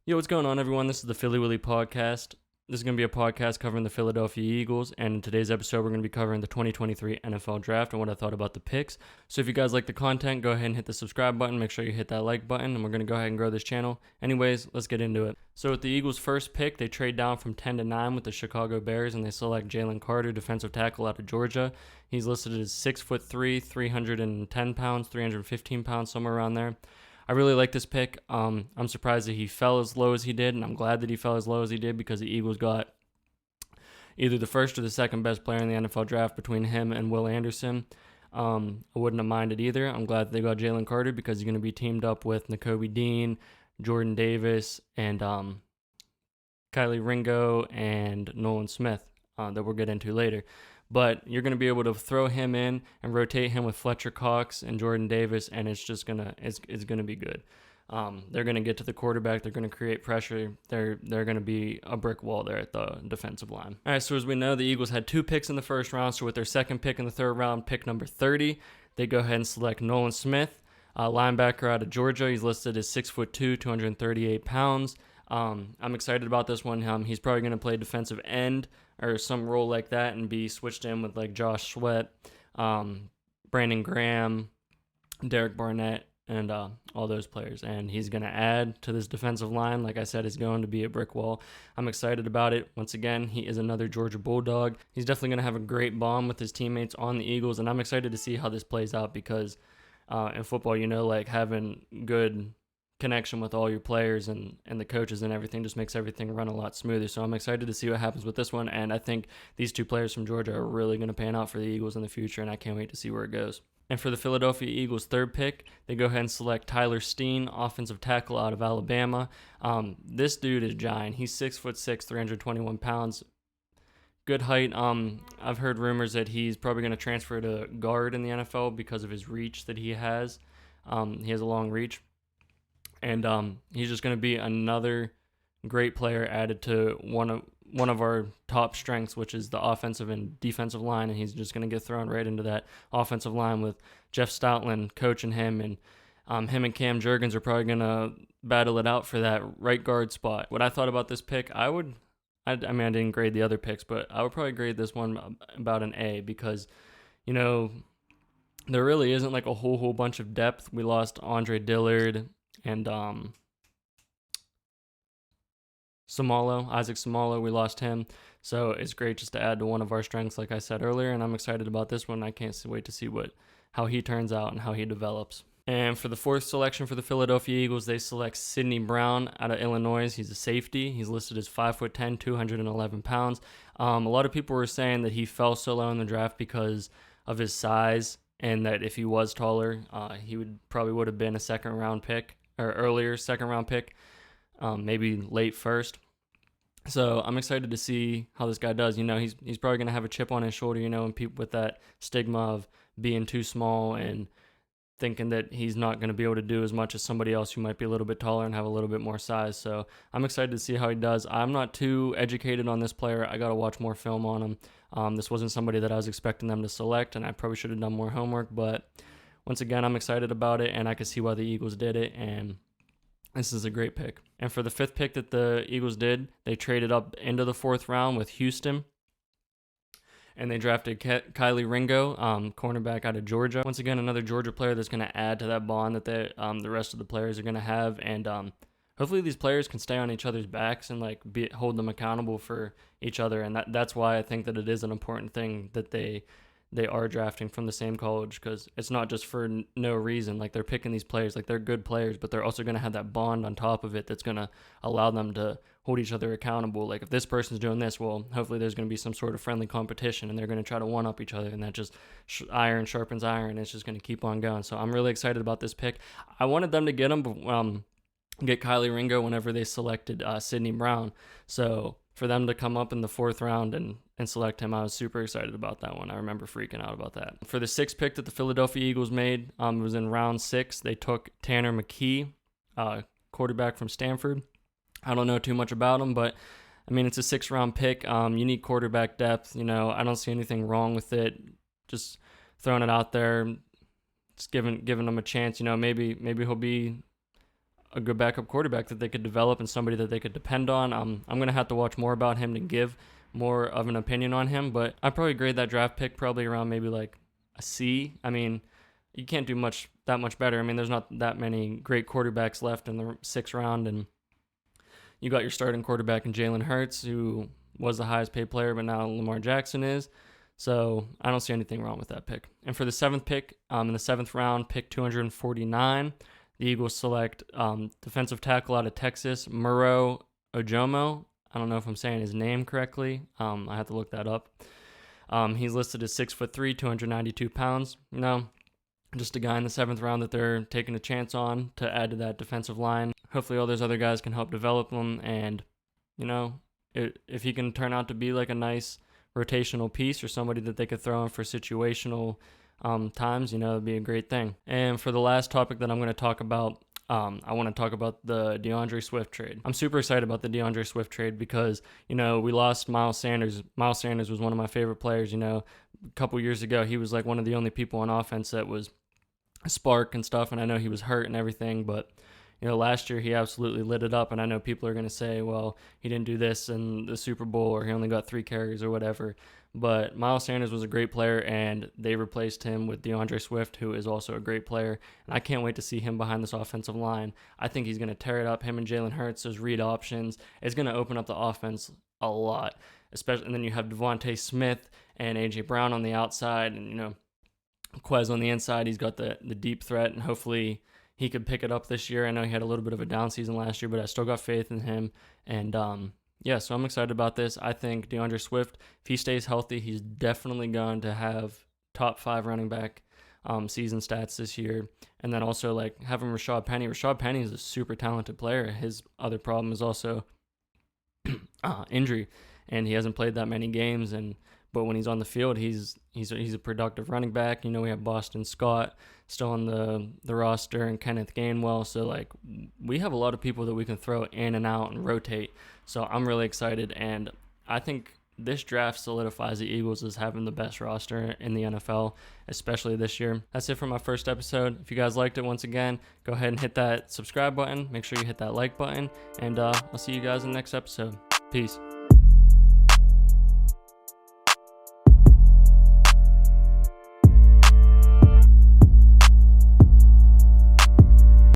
Yo, what's going on, everyone? This is the Philly Willy podcast. This is going to be a podcast covering the Philadelphia Eagles, and in today's episode, we're going to be covering the 2023 NFL Draft and what I thought about the picks. So if you guys like the content, go ahead and hit the subscribe button. Make sure you hit that like button, and we're going to go ahead and grow this channel. Anyways, let's get into it. So with the Eagles' first pick, they trade down from 10 to 9 with the Chicago Bears, and they select Jalen Carter, defensive tackle out of Georgia. He's listed as 6'3", 310 pounds, 315 pounds, somewhere around there. I really like this pick. I'm surprised that he fell as low as he did, and I'm glad that he fell as low as he did because the Eagles got either the first or the second best player in the NFL draft between him and Will Anderson. I wouldn't have minded either. I'm glad that they got Jalen Carter because he's going to be teamed up with Nakobe Dean, Jordan Davis, and Kelee, Ringo, and Nolan Smith that we'll get into later. But you're going to be able to throw him in and rotate him with Fletcher Cox and Jordan Davis, and it's just it's gonna be good. They're going to get to the quarterback. They're going to create pressure. They're going to be a brick wall there at the defensive line. All right, so as we know, the Eagles had 2 picks in the first round. So with their second pick in the third round, pick number 30, they go ahead and select Nolan Smith, linebacker out of Georgia. He's listed as 6'2", 238 pounds. I'm excited about this one. He's probably going to play defensive end or some role like that and be switched in with like Josh Sweat, Brandon Graham, Derek Barnett, and all those players. And he's going to add to this defensive line. Like I said, it's going to be a brick wall. I'm excited about it. Once again, he is another Georgia Bulldog. He's definitely going to have a great bond with his teammates on the Eagles, and I'm excited to see how this plays out because in football, like having good connection with all your players and the coaches and everything just makes everything run a lot smoother. So I'm excited to see what happens with this one, and I think these 2 players from Georgia are really going to pan out for the Eagles in the future, and I can't wait to see where it goes. And for the Philadelphia Eagles' third pick, they go ahead and select Tyler Steen, offensive tackle out of Alabama. This dude is giant. He's 6'6", 321 pounds. Good height. I've heard rumors that he's probably going to transfer to guard in the NFL because of his reach that he has. He has a long reach. And he's just going to be another great player added to one of our top strengths, which is the offensive and defensive line. And he's just going to get thrown right into that offensive line with Jeff Stoutland coaching him. And him and Cam Jurgens are probably going to battle it out for that right guard spot. What I thought about this pick, I didn't grade the other picks, but I would probably grade this one about an A because, there really isn't like a whole bunch of depth. We lost Andre Dillard and Isaac Samalo, we lost him. So it's great just to add to one of our strengths, like I said earlier, and I'm excited about this one. I can't wait to see how he turns out and how he develops. And for the fourth selection for the Philadelphia Eagles, they select Sidney Brown out of Illinois. He's a safety. He's listed as 5'10", 211 pounds. A lot of people were saying that he fell so low in the draft because of his size, and that if he was taller, he would have been a second round pick. Or earlier second round pick, maybe late first. So I'm excited to see how this guy does. He's probably going to have a chip on his shoulder, and people with that stigma of being too small and thinking that he's not going to be able to do as much as somebody else who might be a little bit taller and have a little bit more size. So I'm excited to see how he does. I'm not too educated on this player. I got to watch more film on him. This wasn't somebody that I was expecting them to select, and I probably should have done more homework, but once again, I'm excited about it, and I can see why the Eagles did it, and this is a great pick. And for the 5th pick that the Eagles did, they traded up into the 4th round with Houston, and they drafted Kelee Ringo, cornerback out of Georgia. Once again, another Georgia player that's going to add to that bond that the rest of the players are going to have, and hopefully these players can stay on each other's backs and hold them accountable for each other, and that's why I think that it is an important thing that they are drafting from the same college, because it's not just for no reason. They're picking these players, they're good players, but they're also going to have that bond on top of it that's going to allow them to hold each other accountable. If this person's doing this, well, hopefully there's going to be some sort of friendly competition, and they're going to try to one-up each other, and that just iron sharpens iron. It's just going to keep on going. So I'm really excited about this pick. I wanted them to get Kelee Ringo whenever they selected Sidney Brown. So for them to come up in the 4th round and select him, I was super excited about that one. I remember freaking out about that. For the 6th pick that the Philadelphia Eagles made, it was in round 6. They took Tanner McKee, quarterback from Stanford. I don't know too much about him, but it's a 6th-round pick. You need quarterback depth. I don't see anything wrong with it. Just throwing it out there, just giving him a chance. Maybe he'll be a good backup quarterback that they could develop and somebody that they could depend on. I'm going to have to watch more about him to give more of an opinion on him, but I'd probably grade that draft pick probably around maybe like a C. I mean, you can't do that much better. I mean, there's not that many great quarterbacks left in the 6th round, and you got your starting quarterback in Jalen Hurts, who was the highest paid player, but now Lamar Jackson is. So I don't see anything wrong with that pick. And for the 7th pick, in the 7th round, pick 249, the Eagles select defensive tackle out of Texas, Muro Ojomo. I don't know if I'm saying his name correctly. I have to look that up. He's listed as 6'3", 292 pounds. Just a guy in the 7th round that they're taking a chance on to add to that defensive line. Hopefully all those other guys can help develop them, and if he can turn out to be like a nice rotational piece or somebody that they could throw in for situational times, it'd be a great thing. And for the last topic that I'm going to talk about, I want to talk about the DeAndre Swift trade. I'm super excited about the DeAndre Swift trade because, we lost Miles Sanders. Miles Sanders was one of my favorite players. A couple years ago, he was like one of the only people on offense that was a spark and stuff, and I know he was hurt and everything, but last year he absolutely lit it up, and I know people are going to say, well, he didn't do this in the Super Bowl, or he only got 3 carries or whatever, but Miles Sanders was a great player, and they replaced him with DeAndre Swift, who is also a great player, and I can't wait to see him behind this offensive line. I think he's going to tear it up. Him and Jalen Hurts, those read options, it's going to open up the offense a lot, especially, and then you have Devontae Smith and A.J. Brown on the outside, and, Quez on the inside. He's got the deep threat, and hopefully he could pick it up this year. I know he had a little bit of a down season last year, but I still got faith in him. And so I'm excited about this. I think DeAndre Swift, if he stays healthy, he's definitely going to have top 5 running back season stats this year. And then also like having Rashad Penny. Rashad Penny is a super talented player. His other problem is also injury, and he hasn't played that many games. But when he's on the field, he's a productive running back. We have Boston Scott still on the roster and Kenneth Gainwell. So, like, we have a lot of people that we can throw in and out and rotate. So I'm really excited, and I think this draft solidifies the Eagles as having the best roster in the NFL, especially this year. That's it for my first episode. If you guys liked it, once again, go ahead and hit that subscribe button. Make sure you hit that like button, and I'll see you guys in the next episode. Peace.